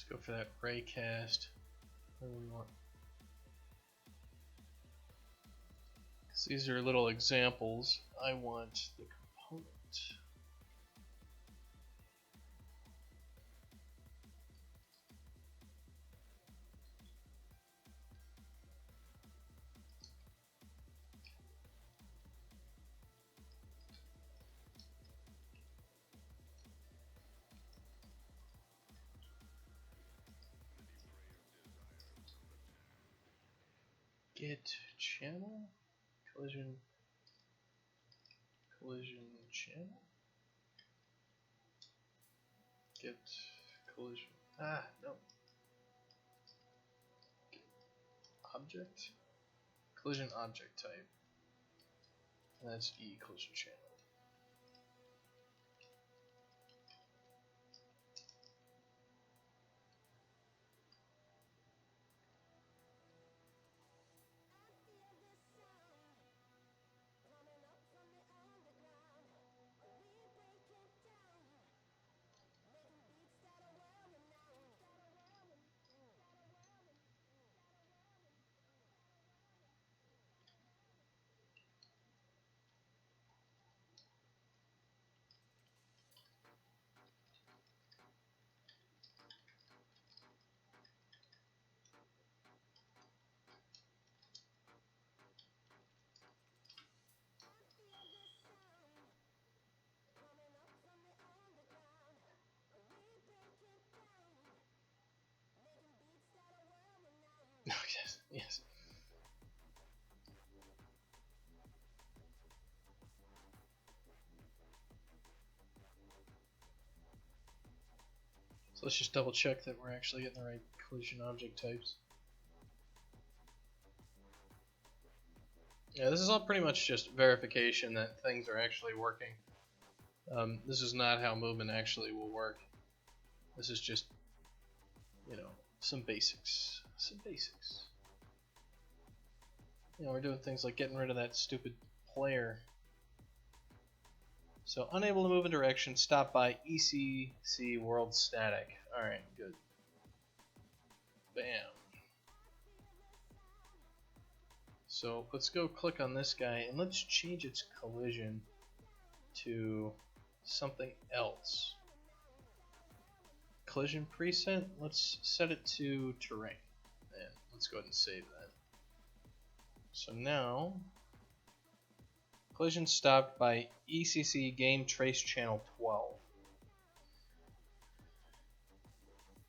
Let's go for that ray cast. What do we want? Because these are little examples. I want the component. Get channel, collision channel, get collision, no, get object, collision object type, and that's E collision channel. Yes, yes. So let's just double check that we're actually getting the right collision object types. Yeah, this is all pretty much just verification that things are actually working. This is not how movement actually will work. This is just, you know, some basics. Some basics. You know, we're doing things like getting rid of that stupid player. So, unable to move in direction, stop by ECC world static. Alright, good. Bam. So, let's go click on this guy and let's change its collision to something else. Collision preset, let's set it to terrain. And let's go ahead and save that. So now, collision stopped by ECC game trace channel 12.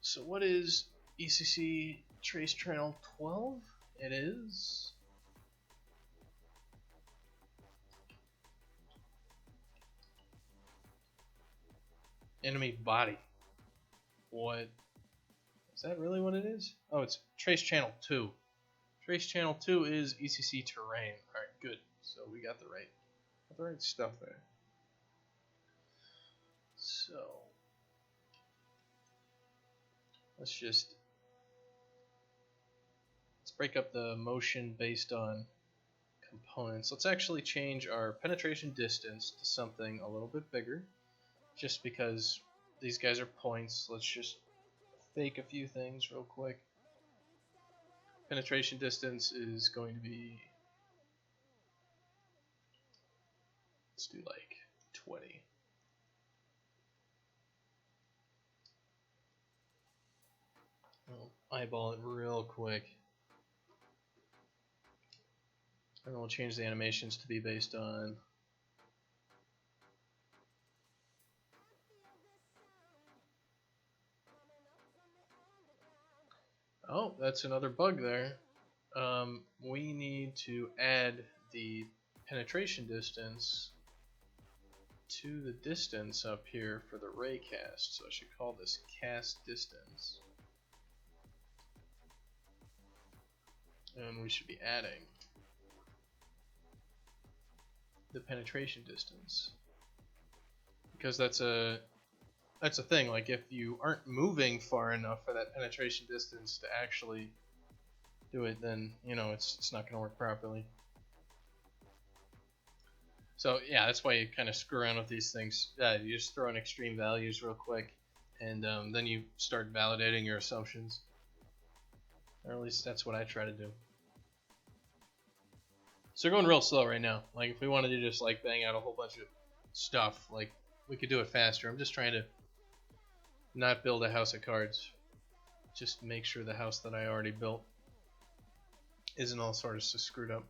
So what is ECC trace channel 12? It is enemy body. What? Is that really what it is? Oh, it's trace channel 2. Trace channel 2 is ECC terrain. Alright, good. So we got the right stuff there. So let's break up the motion based on components. Let's actually change our penetration distance to something a little bit bigger, just because these guys are points. Let's just fake a few things real quick. Penetration distance is going to be, let's do like 20. I'll eyeball it real quick. And we'll change the animations to be based on oh, that's another bug there. We need to add the penetration distance to the distance up here for the ray cast. So I should call this cast distance. And we should be adding the penetration distance, because that's a thing. Like, if you aren't moving far enough for that penetration distance to actually do it, then you know it's not going to work properly. So yeah, that's why you kind of screw around with these things. You just throw in extreme values real quick, and then you start validating your assumptions. Or at least that's what I try to do. So we're going real slow right now. Like, if we wanted to just like bang out a whole bunch of stuff, like, we could do it faster. I'm just trying to not build a house of cards. Just make sure the house that I already built isn't all sort of screwed up.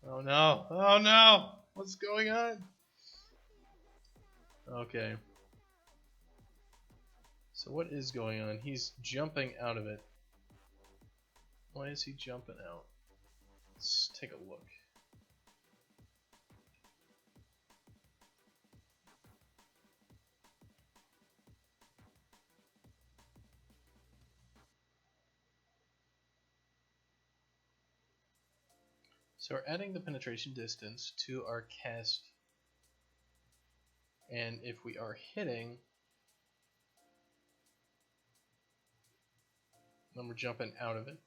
Oh no! Oh no! What's going on? Okay. So what is going on? He's jumping out of it. Why is he jumping out? Let's take a look. So we're adding the penetration distance to our cast, and if we are hitting, then we're jumping out of it.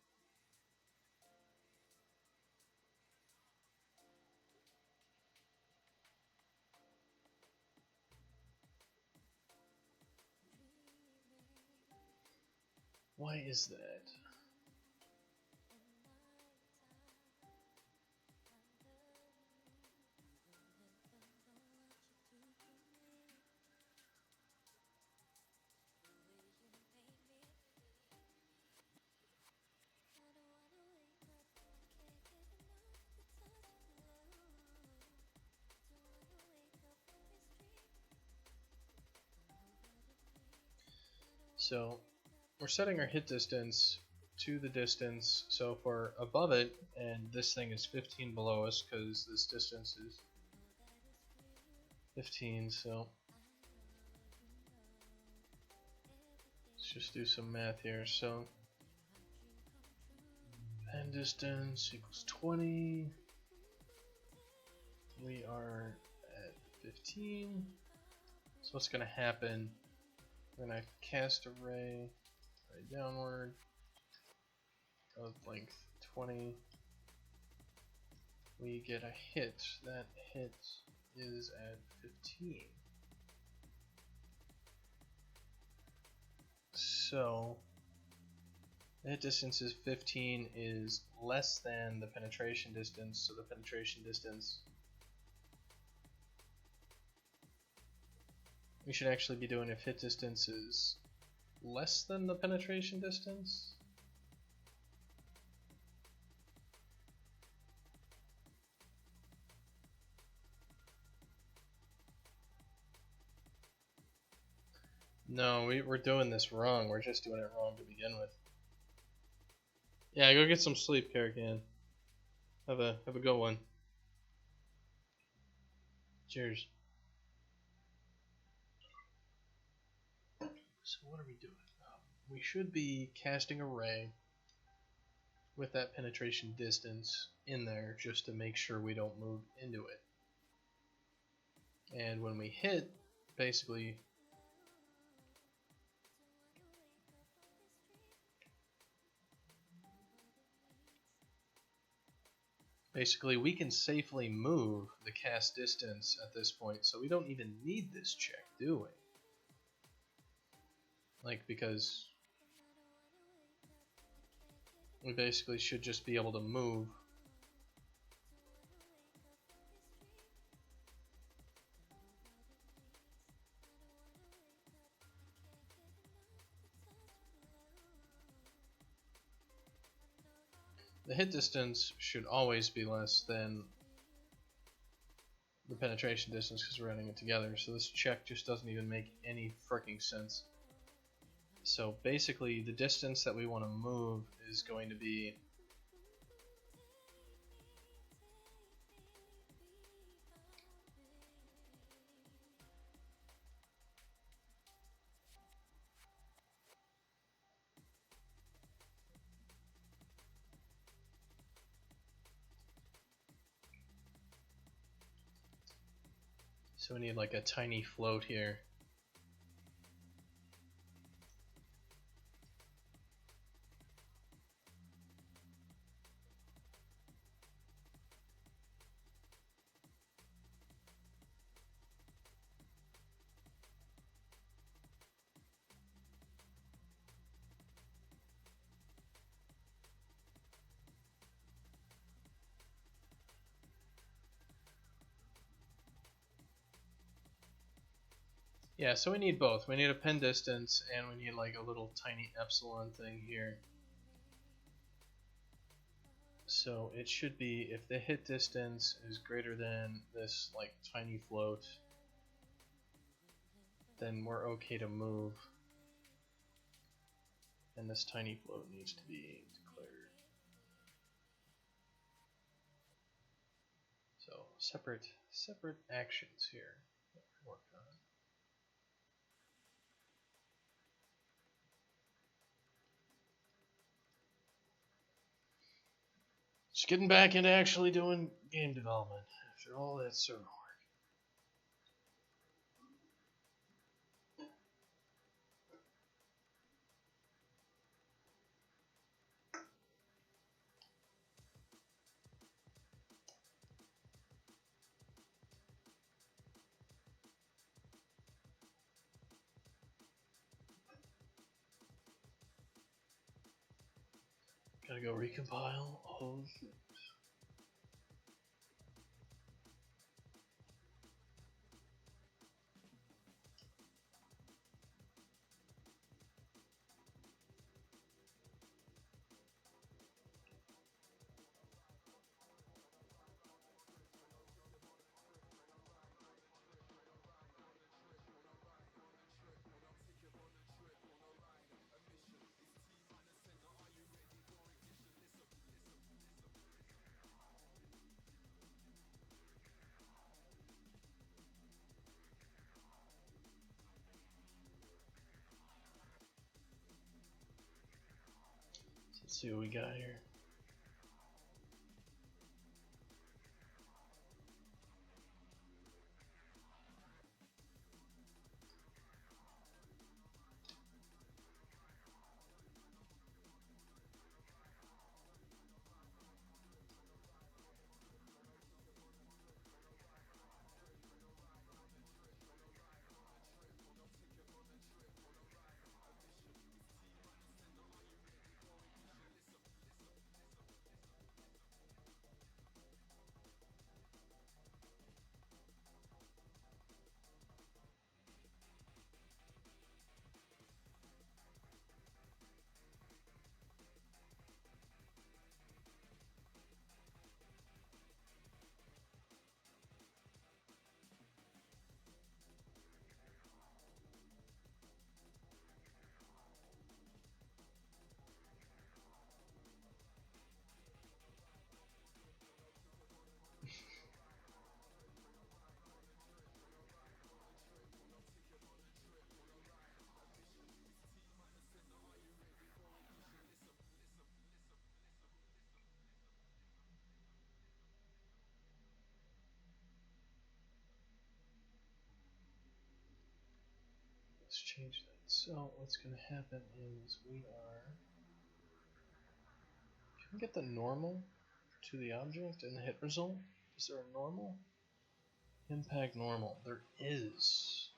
Why is that? So we're setting our hit distance to the distance, so if we're above it and this thing is 15 below us, because this distance is 15, so let's just do some math here. So pen distance equals 20, we are at 15, so what's going to happen, we're going to cast a ray right downward of length 20, we get a hit, that hit is at 15. So the hit distance is 15 is less than the penetration distance, so the penetration distance, we should actually be doing if hit distance is less than the penetration distance. No, we're doing this wrong. We're just doing it wrong to begin with. Yeah, go get some sleep, Karakan. Have a good one. Cheers. So what are we doing? We should be casting a ray with that penetration distance in there just to make sure we don't move into it. And when we hit, basically we can safely move the cast distance at this point, so we don't even need this check, do we? Like, because we basically should just be able to move. The hit distance should always be less than the penetration distance because we're adding it together, so this check just doesn't even make any freaking sense. So basically the distance that we want to move is going to be so we need like a tiny float here. Yeah, so we need both. We need a pen distance and we need like a little tiny epsilon thing here. So it should be, if the hit distance is greater than this like tiny float, then we're okay to move. And this tiny float needs to be declared. So separate actions here that we work on. Just getting back into actually doing game development after all that server work. Gotta go recompile all of things. Let's see what we got here. Let's change that. So what's going to happen is can we get the normal to the object and the hit result? Is there a normal? Impact normal. There is.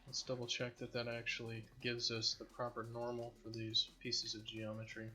Let's double check that that actually gives us the proper normal for these pieces of geometry.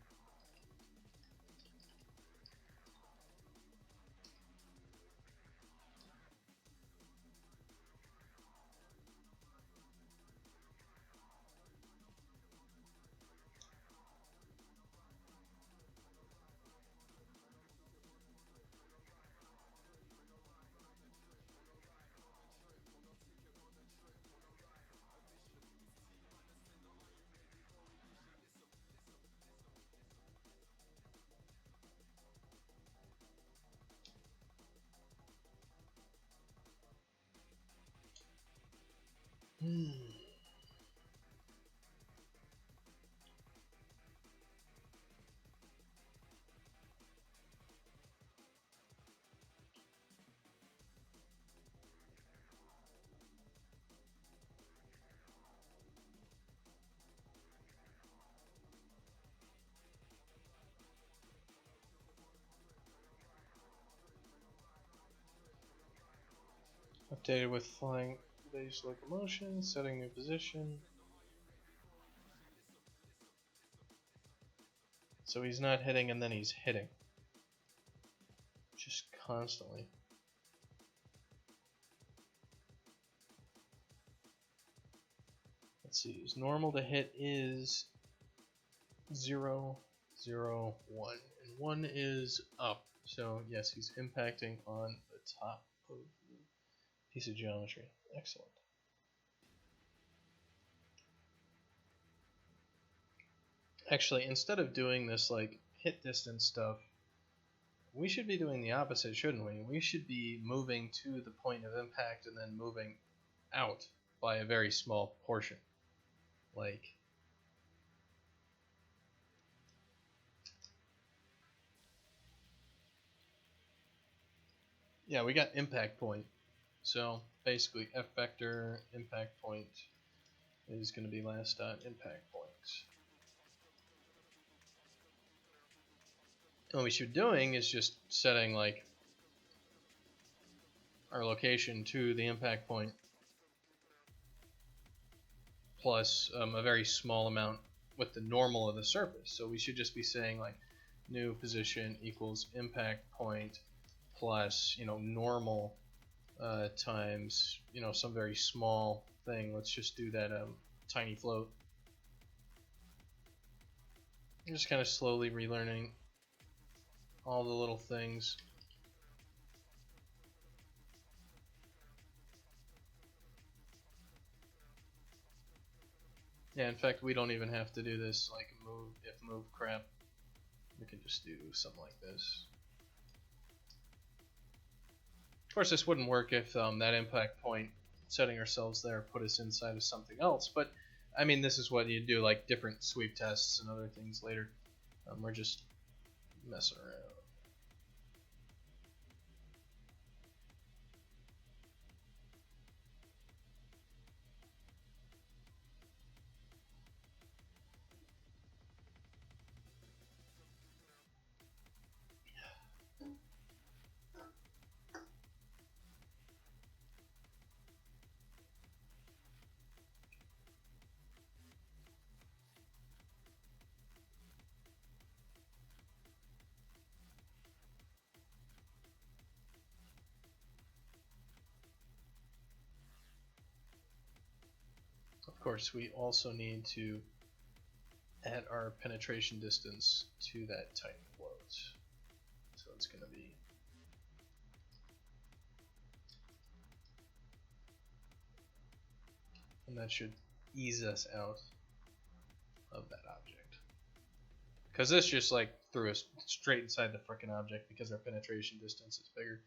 Updated with flying base locomotion, setting new position. So he's not hitting and then he's hitting. Just constantly. Let's see, his normal to hit is 0, 0, 1. And 1 is up. So yes, he's impacting on the top of the piece of geometry. Excellent. Actually, instead of doing this like hit distance stuff, we should be doing the opposite, shouldn't we? We should be moving to the point of impact and then moving out by a very small portion. Like, yeah, we got impact point. So basically F vector impact point is going to be last dot impact point. And what we should be doing is just setting like our location to the impact point plus a very small amount with the normal of the surface. So we should just be saying like new position equals impact point plus normal times some very small thing. Let's just do that tiny float. I'm just kind of slowly relearning all the little things. Yeah, in fact, we don't even have to do this like move crap. We can just do something like this. Of course, this wouldn't work if that impact point setting ourselves there put us inside of something else, but I mean, this is what you do, like different sweep tests and other things later. We're just messing around. Of course, we also need to add our penetration distance to that tiny float. So it's going to be and that should ease us out of that object. Because this just like threw us straight inside the frickin' object because our penetration distance is bigger.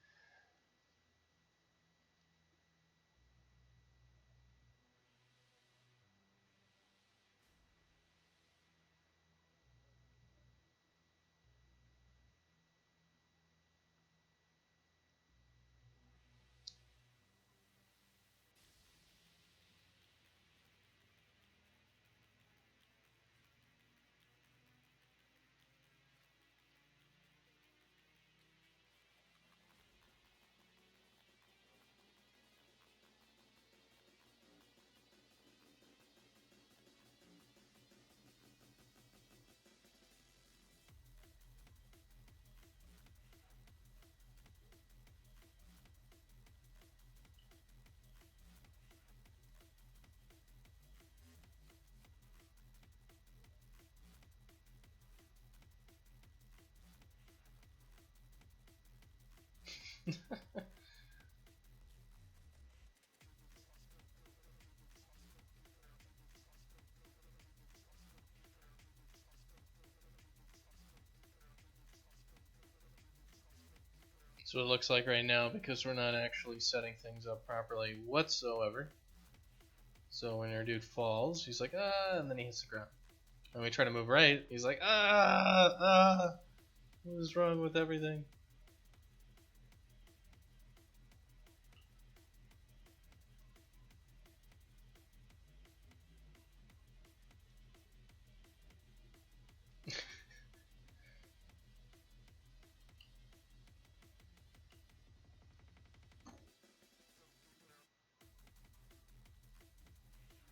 So it looks like right now, because we're not actually setting things up properly whatsoever. So when our dude falls, he's like, ah, and then he hits the ground. And we try to move right, he's like, ah, ah, what is wrong with everything?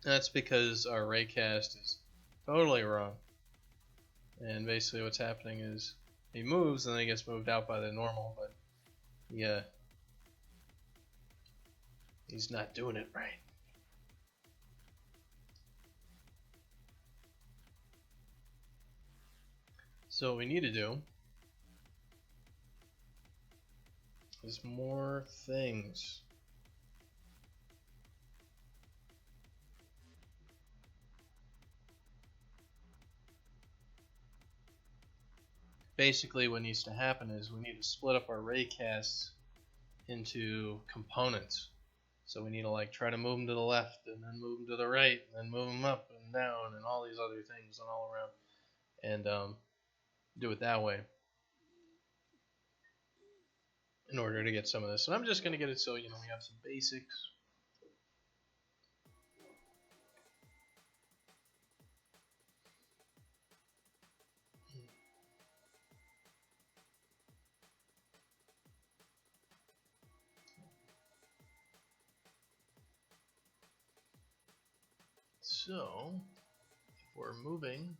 That's because our raycast is totally wrong. And basically what's happening is he moves and then he gets moved out by the normal, but yeah, he's not doing it right. So what we need to do is more things. Basically what needs to happen is we need to split up our raycasts into components. So we need to like try to move them to the left and then move them to the right and then move them up and down and all these other things and all around, and do it that way in order to get some of this. And I'm just going to get it so we have some basics. So if we're moving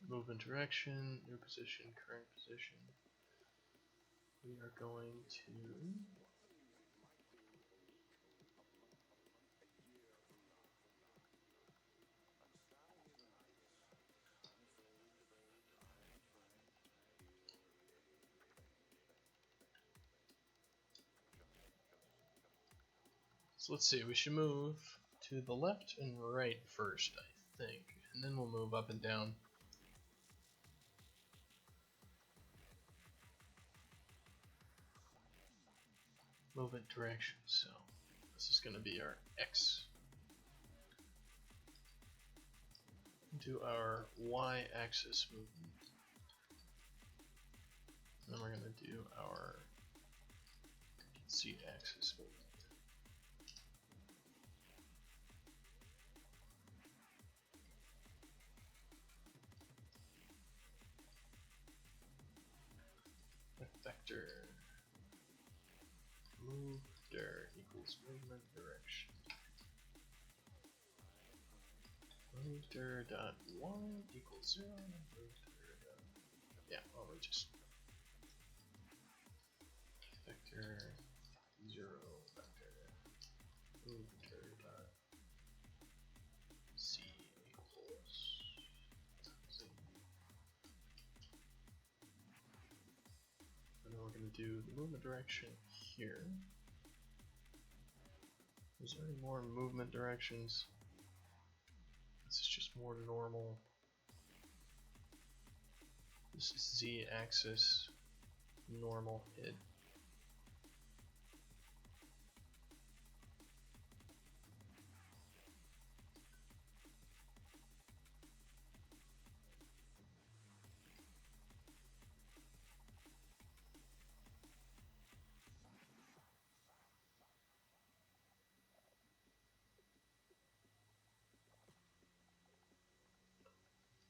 movement direction, new position, current position, we are going to so let's see, we should move to the left and right first, I think, and then we'll move up and down. Movement direction, so this is going to be our X. Do our Y-axis movement. Then we're going to do our Z-axis movement. Vector move dir equals movement direction. Move dir dot y equals 0. Move dir dot, yeah, well, we just vector 0 vector move dir dot z equals z. And then we're going to do the movement direction here. Is there any more movement directions? This is just more normal. This is Z-axis normal hit.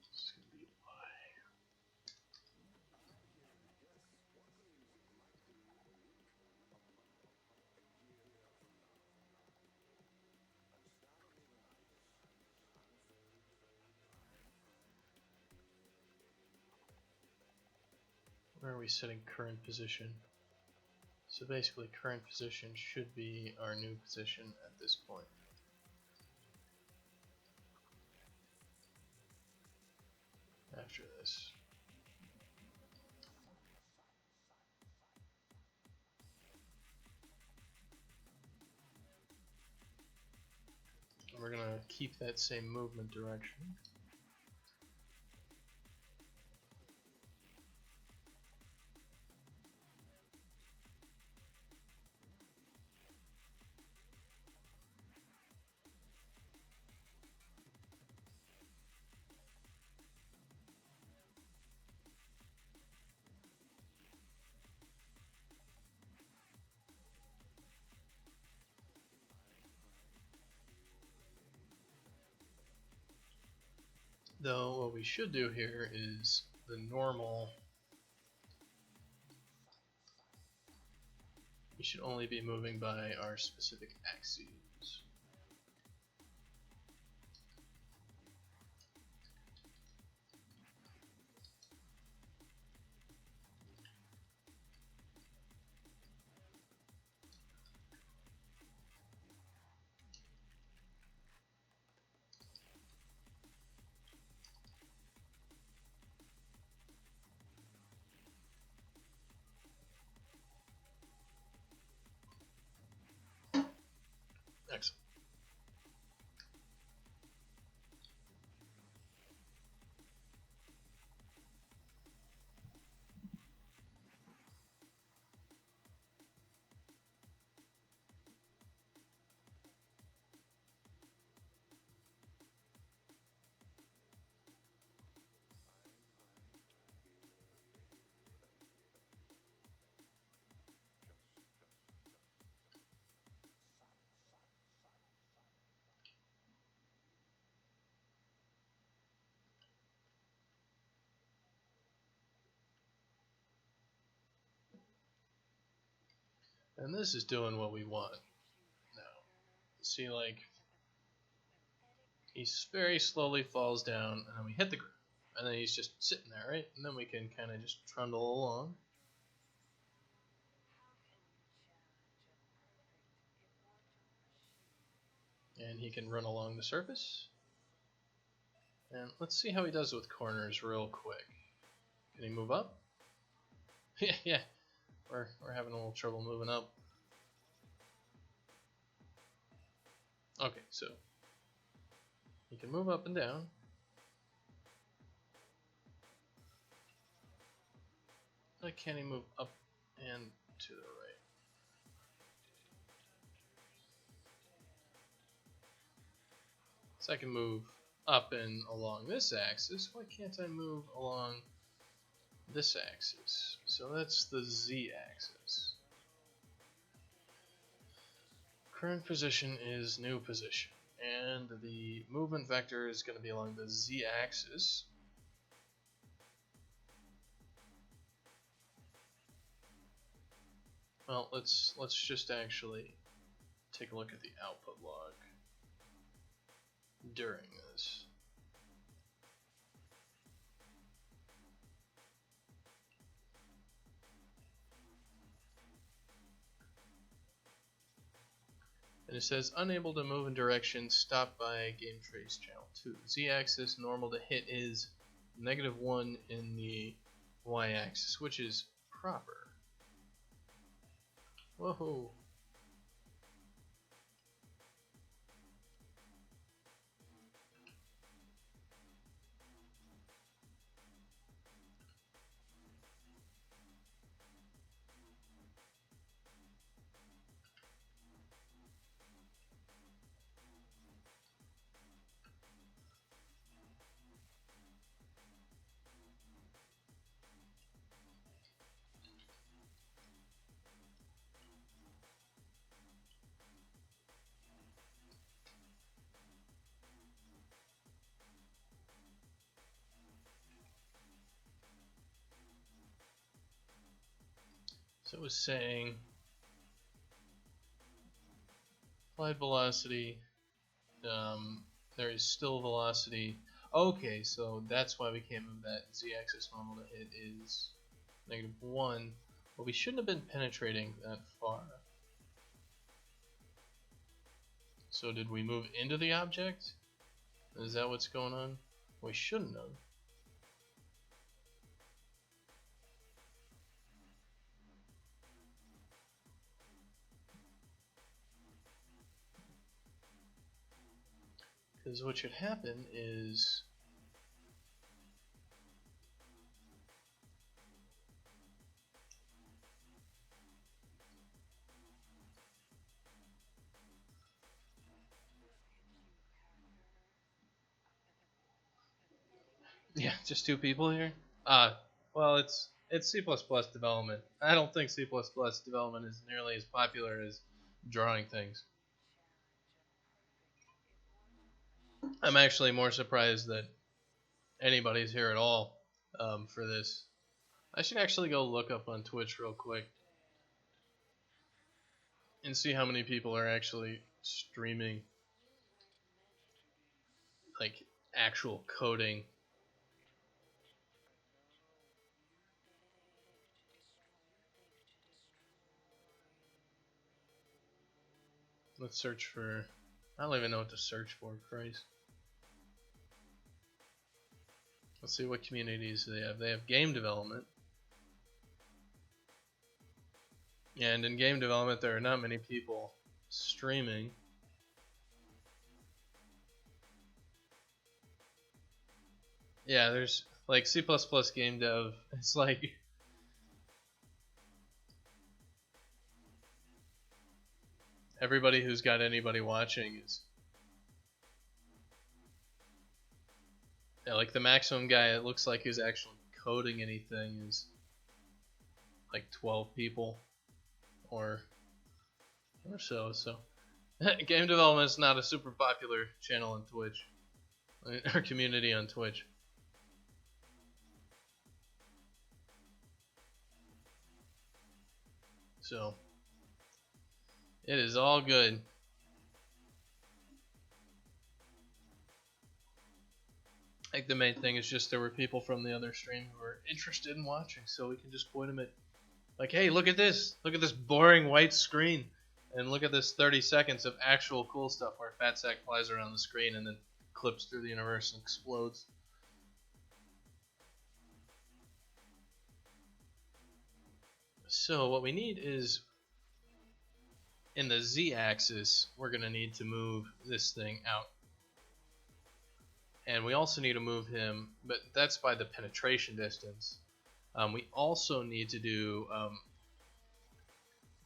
It's gonna be Y. Where are we setting current position? So basically current position should be our new position at this point. After this. And we're gonna keep that same movement direction. Though what we should do here is the normal. We should only be moving by our specific axes. Excellent. And this is doing what we want now. See, like, he very slowly falls down, and then we hit the ground. And then he's just sitting there, right? And then we can kind of just trundle along. And he can run along the surface. And let's see how he does with corners real quick. Can he move up? Yeah. We're having a little trouble moving up. Okay, so he can move up and down. Why can't he move up and to the right? So I can move up and along this axis. Why can't I move along this axis? So that's the z-axis. Current position is new position. And the movement vector is going to be along the z-axis. Well, let's just actually take a look at the output log during this. And it says unable to move in direction, stopped by game trace channel 2. Z-axis normal to hit is -1 in the y-axis, which is proper. Whoa. So it was saying applied velocity, there is still velocity. Okay, so that's why we can't move that. Z-axis normal to hit is -1. Well, we shouldn't have been penetrating that far. So did we move into the object? Is that what's going on? We shouldn't have. Because what should happen is yeah, just two people here. Well, it's C++ development. I don't think C++ development is nearly as popular as drawing things. I'm actually more surprised that anybody's here at all for this. I should actually go look up on Twitch real quick and see how many people are actually streaming, like actual coding. Let's search for. I don't even know what to search for, Christ. Let's see what communities they have. They have game development. And in game development, there are not many people streaming. Yeah, there's like C++ game dev. It's like everybody who's got anybody watching is. Yeah, like the maximum guy, it looks like who's actually coding anything is like 12 people or so. So game development is not a super popular channel on Twitch or community on Twitch. So it is all good. I think the main thing is just there were people from the other stream who were interested in watching, so we can just point them at, like, hey, look at this boring white screen, and look at this 30 seconds of actual cool stuff where Fat Sack flies around the screen and then clips through the universe and explodes. So what we need is, in the z-axis, we're going to need to move this thing out. And we also need to move him, but that's by the penetration distance. We also need to do,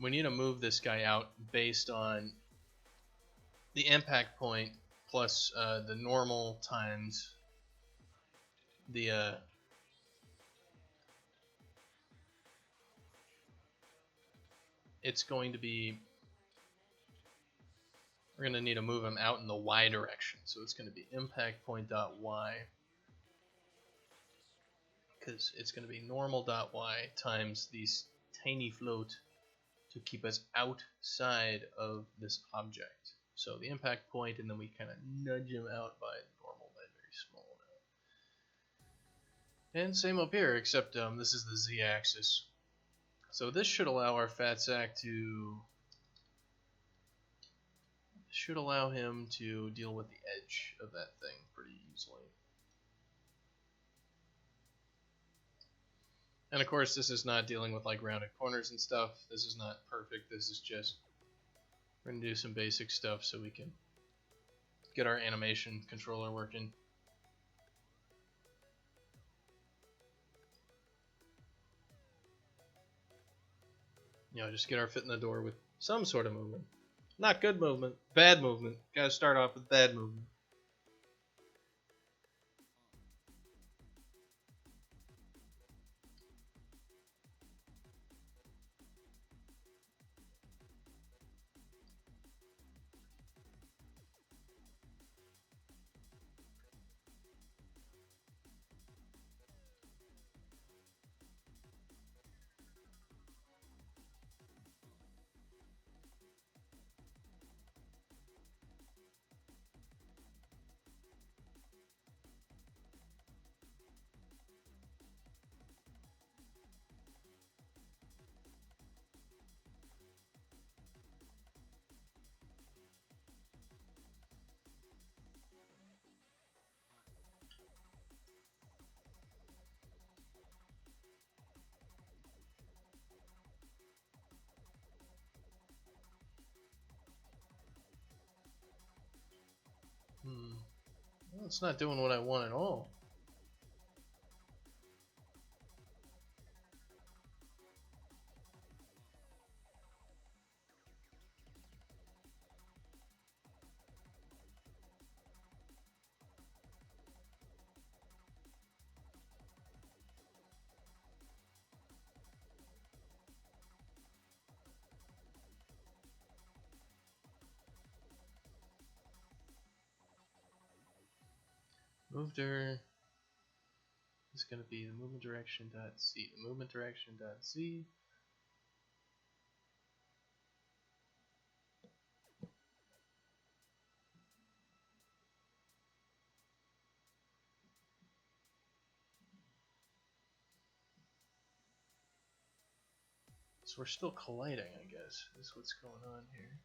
we need to move this guy out based on the impact point plus the normal times the it's going to be, we're going to need to move him out in the y direction, so it's going to be impact point dot y, because it's going to be normal dot y times these tiny float to keep us outside of this object. So the impact point, and then we kind of nudge him out by normal by a very small amount. And same up here, except this is the z-axis. So this should allow our fat sack to, should allow him to deal with the edge of that thing pretty easily. And of course, this is not dealing with like rounded corners and stuff. This is not perfect. This is just, we're going to do some basic stuff so we can get our animation controller working. You know, just get our foot in the door with some sort of movement. Not good movement, bad movement. Gotta start off with bad movement. Well, it's not doing what I want at all. Moved her. is going to be the movement direction dot z. The movement direction dot z. So we're still colliding, I guess, is what's going on here.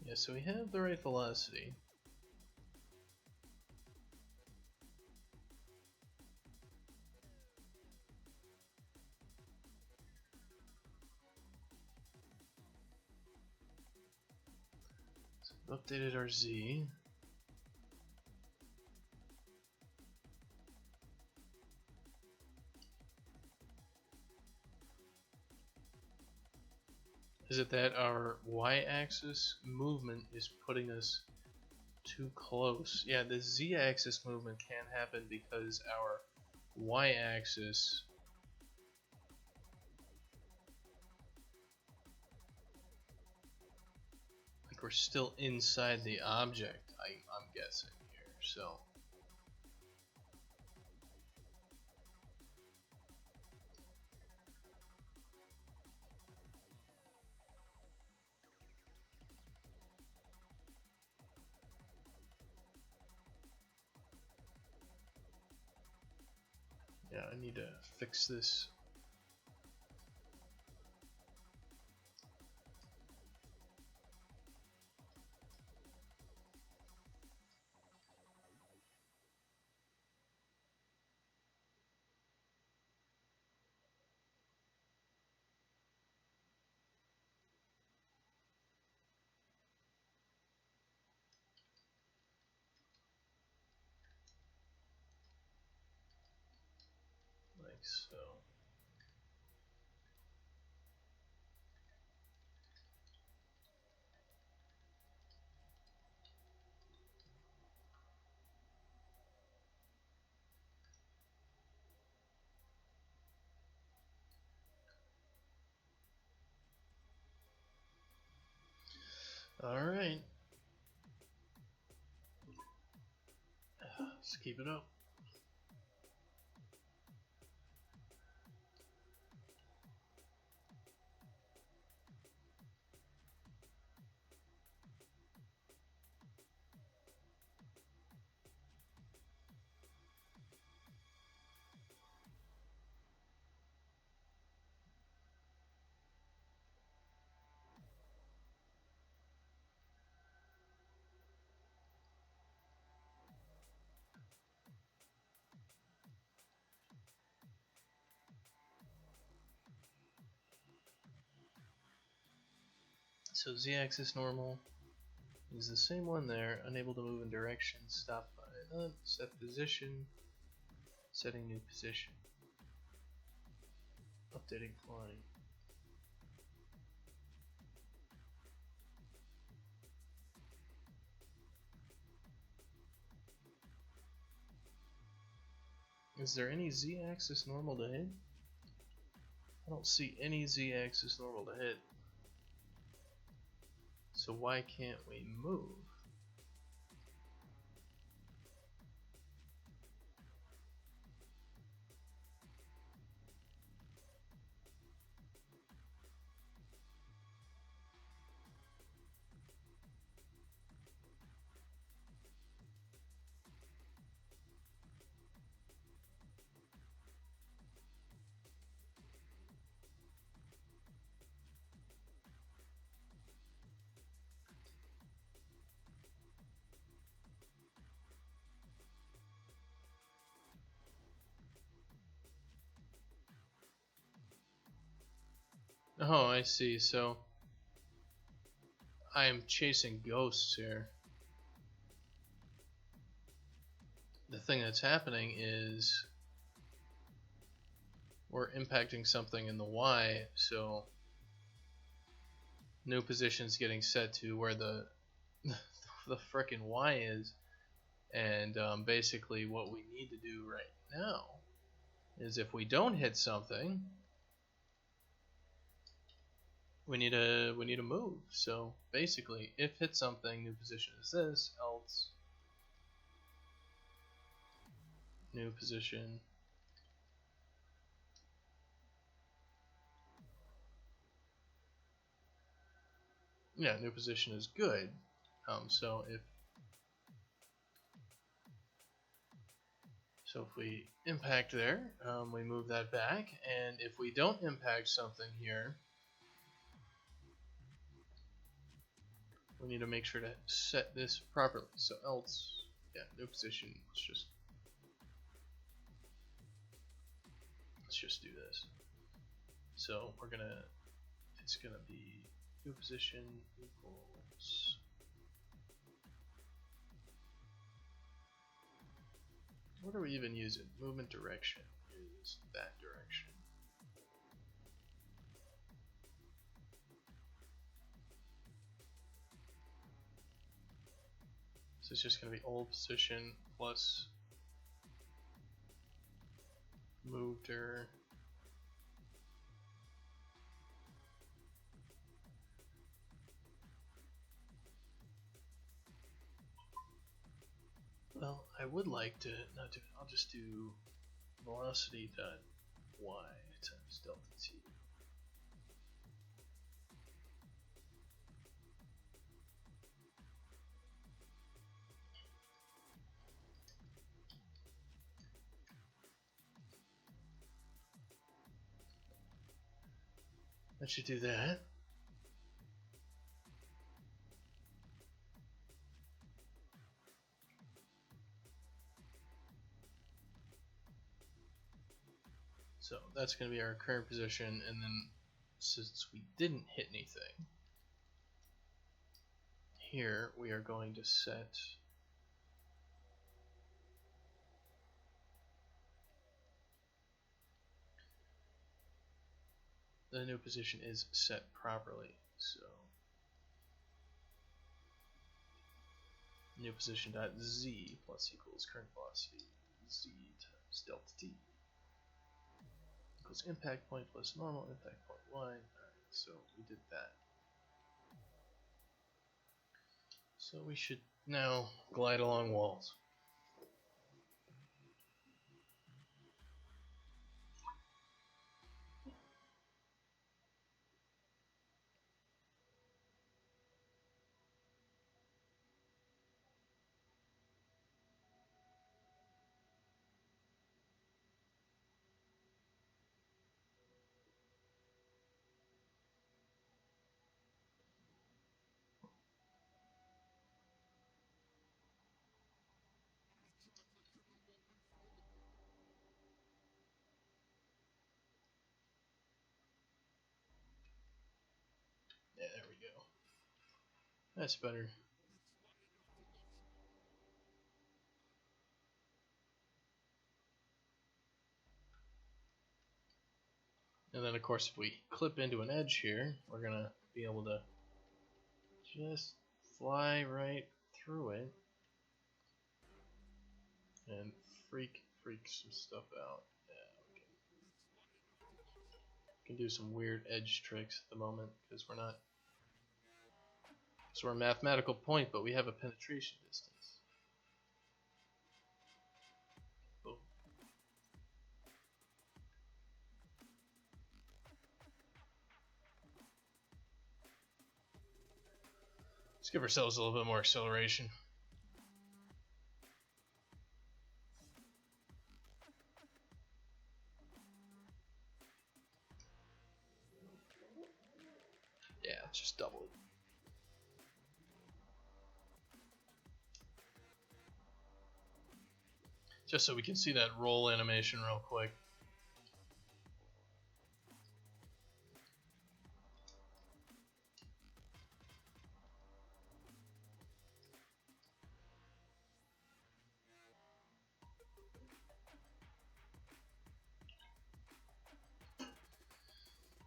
Yeah, so we have the right velocity. So we've updated our z. Is it that our y-axis movement is putting us too close? Yeah, the z-axis movement can't happen because our y-axis, like, we're still inside the object, I'm guessing here. So yeah, I need to fix this. Like so. Alright. Let's keep it up. So z-axis normal is the same one there. Unable to move in direction. Stop by set position. Setting new position. Updating flying. Is there any z-axis normal to hit? I don't see any z-axis normal to hit. So why can't we move? Oh, I see. So I am chasing ghosts here. The thing that's happening is we're impacting something in the Y, so new position's getting set to where the the frickin' Y is, and basically what we need to do right now is if we don't hit something, we need to move. So basically, if hit something, new position is this, else new position. Yeah, new position is good. So if we impact there, we move that back, and if we don't impact something here, we need to make sure to set this properly. So else, yeah, new position. Let's just do this. So it's gonna be new position equals. What are we even using? Movement direction is that direction. So it's just going to be old position plus moved her. Well, I would like to not do. I'll just do velocity dot y times delta t. That should do that. So that's going to be our current position, and then since we didn't hit anything, here we are going to set the new position is set properly. So new position dot z plus equals current velocity z times delta t equals impact point plus normal impact point y. Alright, so we did that. So we should now glide along walls. Yeah, there we go. That's better. And then of course if we clip into an edge here, we're gonna be able to just fly right through it and freak some stuff out. Yeah, we can do some weird edge tricks at the moment because we're not. So we're a mathematical point, but we have a penetration distance. Boom. Let's give ourselves a little bit more acceleration. Yeah, let's just double it. Just so we can see that roll animation real quick.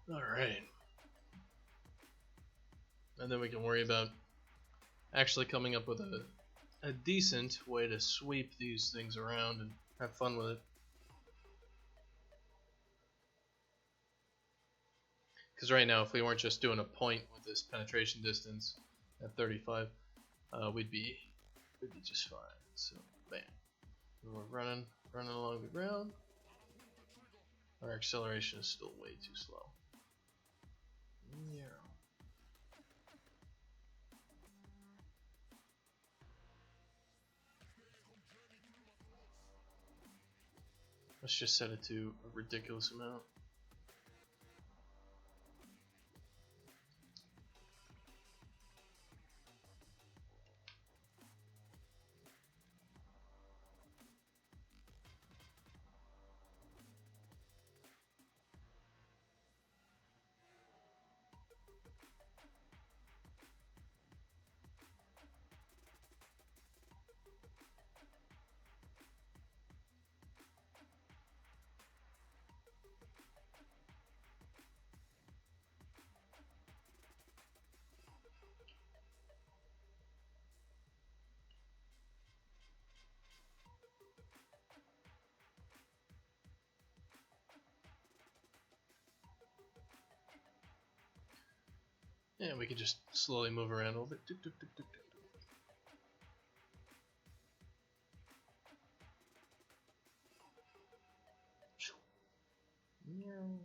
Alright. And then we can worry about actually coming up with a decent way to sweep these things around and have fun with it. Because right now, if we weren't just doing a point with this penetration distance at 35, we'd be just fine. So, bam. And we're running along the ground. Our acceleration is still way too slow. Yeah. Let's just set it to a ridiculous amount. Yeah, we can just slowly move around a little bit. Bam.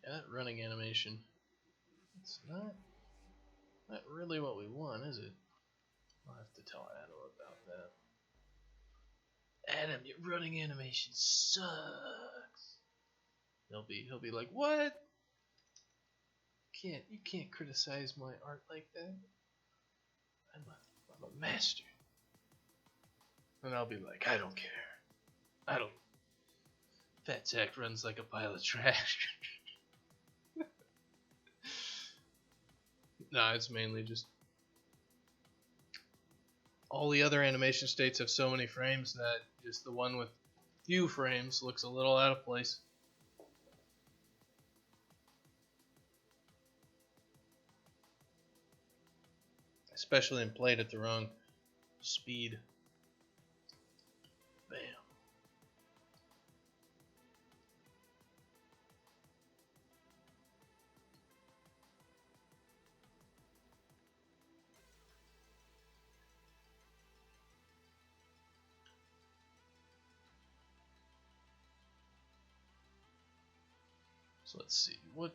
Yeah, that running animation. It's not really what we want, is it? I'll have to tell Adam about that. Adam, your running animation sucks. He'll be like, what? You can't criticize my art like that. I'm a master. And I'll be like, I don't care. I don't. Fat Sack runs like a pile of trash. No, it's mainly just all the other animation states have so many frames that just the one with few frames looks a little out of place. Especially when played at the wrong speed. Bam. So let's see, what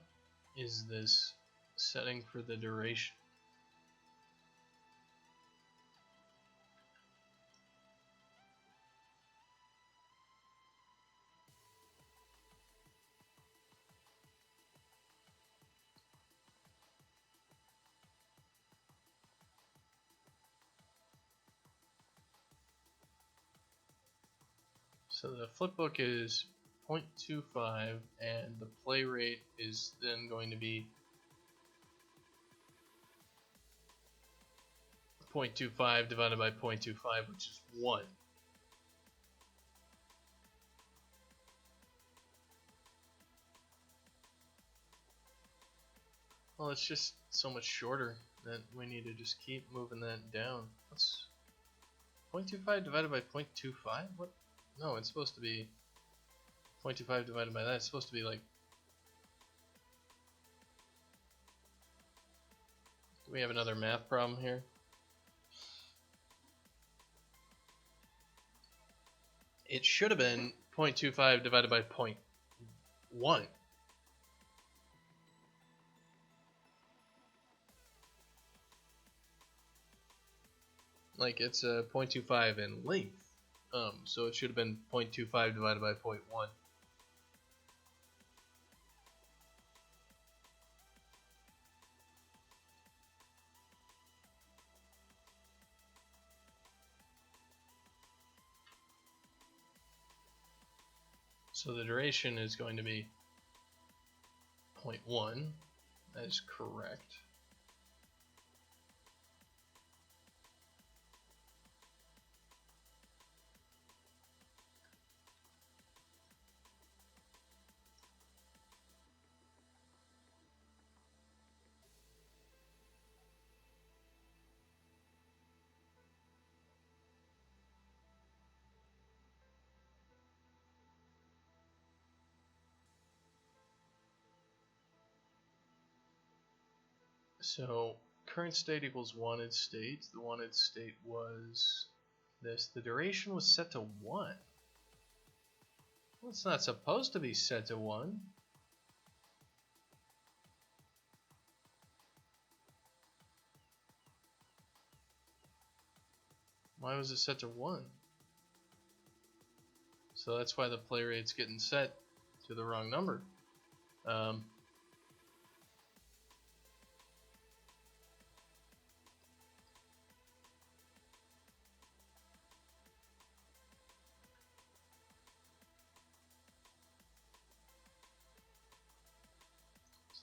is this setting for the duration? So the flipbook is 0.25 and the play rate is then going to be 0.25 divided by 0.25, which is 1. Well, it's just so much shorter that we need to just keep moving that down. What's 0.25 divided by 0.25? What? No, it's supposed to be 0.25 divided by that. It's supposed to be like... Do we have another math problem here? It should have been 0.25 divided by 0.1. Like, it's a 0.25 in length. So it should have been 0.25 divided by 0.1. So the duration is going to be 0.1. That is correct. So current state equals wanted state. The wanted state was this. The duration was set to 1. Well, it's not supposed to be set to 1. Why was it set to 1? So that's why the play rate's getting set to the wrong number.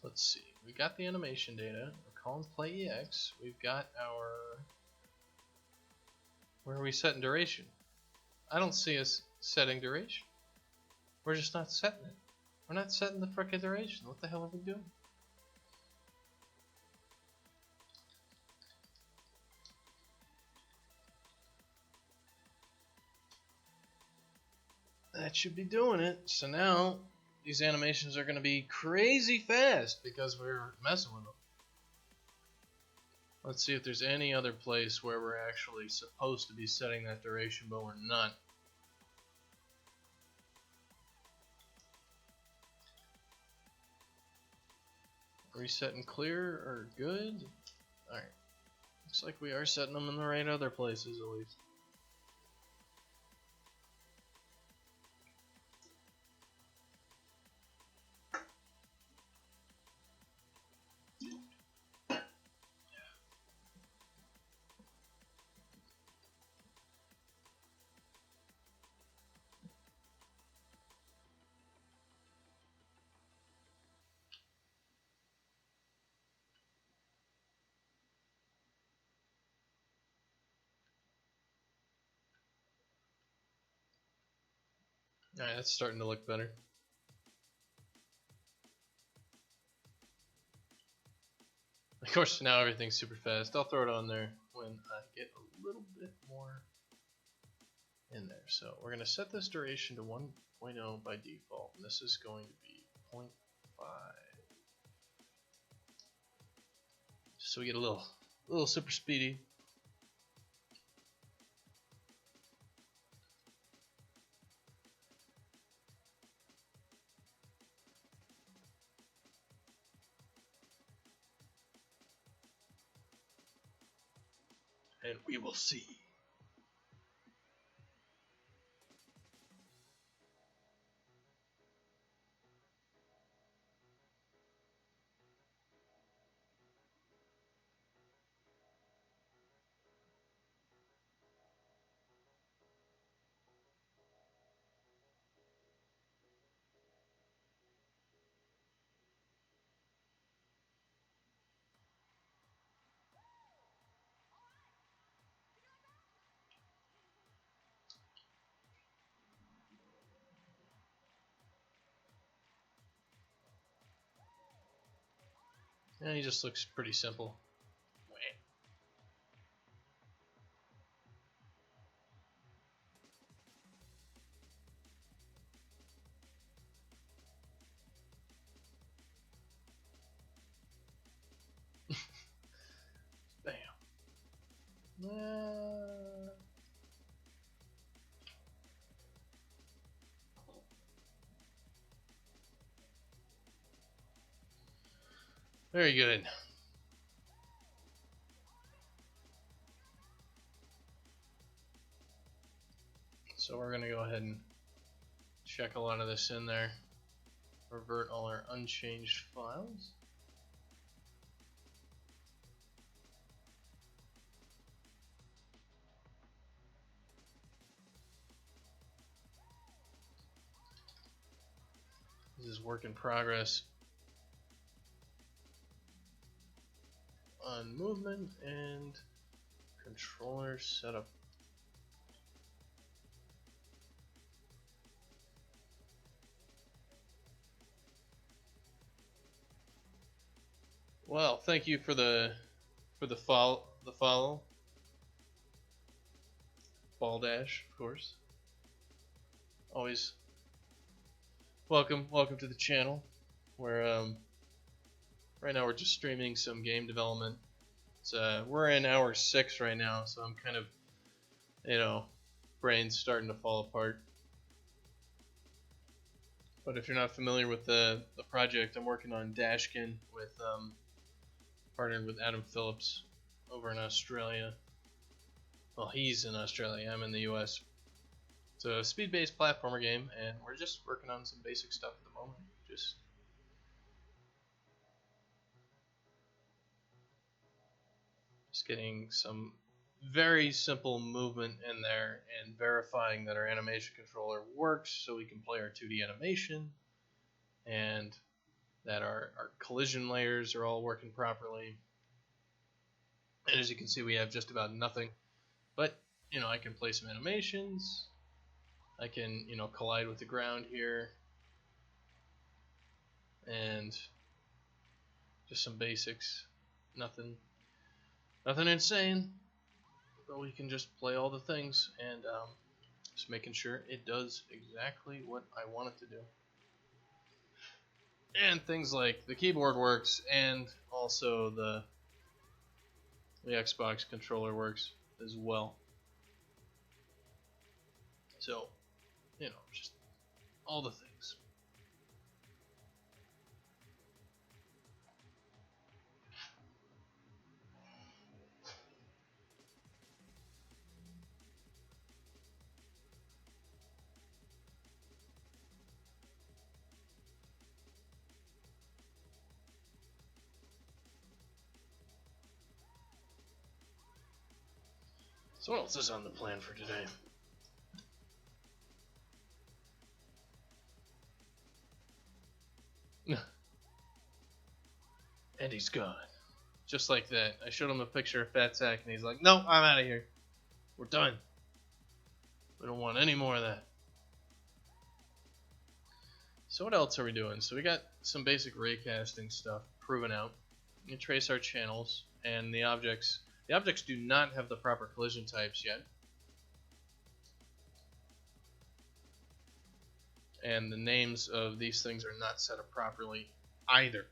Let's see. We got the animation data. We're calling play EX. We've got our... Where are we setting duration? I don't see us setting duration. We're just not setting it. We're not setting the frickin' duration. What the hell are we doing? That should be doing it. So now these animations are going to be crazy fast because we're messing with them. Let's see if there's any other place where we're actually supposed to be setting that duration, but we're not. Reset and clear are good. Alright. Looks like we are setting them in the right other places at least. Alright, that's starting to look better. Of course, now everything's super fast. I'll throw it on there when I get a little bit more in there. So we're going to set this duration to 1.0 by default, and this is going to be 0.5. So we get a little super speedy. And we will see. And he just looks pretty simple. Bam. Very good. So we're going to go ahead and check a lot of this in there. Revert all our unchanged files. This is work in progress on movement and controller setup. Well, thank you for the follow. Baldash, of course. Always welcome to the channel. Where right now we're just streaming some game development. We're in hour 6 right now, so I'm kind of, brain's starting to fall apart. But if you're not familiar with the project, I'm working on Dashkin with partnered with Adam Phillips over in Australia. Well, he's in Australia. I'm in the U.S. It's a speed-based platformer game, and we're just working on some basic stuff at the moment. Just getting some very simple movement in there and verifying that our animation controller works so we can play our 2D animation, and that our collision layers are all working properly. And as you can see, we have just about nothing. But, I can play some animations. I can, collide with the ground here. And just some basics. Nothing insane. But we can just play all the things and just making sure it does exactly what I want it to do. And things like the keyboard works, and also the Xbox controller works as well. So, just all the things. So what else is on the plan for today? And he's gone. Just like that. I showed him a picture of Fat Sack and he's like, "No, I'm out of here. We're done. We don't want any more of that." So what else are we doing? So we got some basic raycasting stuff proven out. We can trace our channels and the objects. The objects do not have the proper collision types yet. And the names of these things are not set up properly either.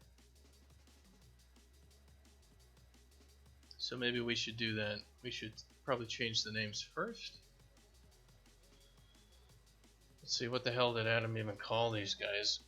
So maybe we should do that. We should probably change the names first. Let's see, what the hell did Adam even call these guys?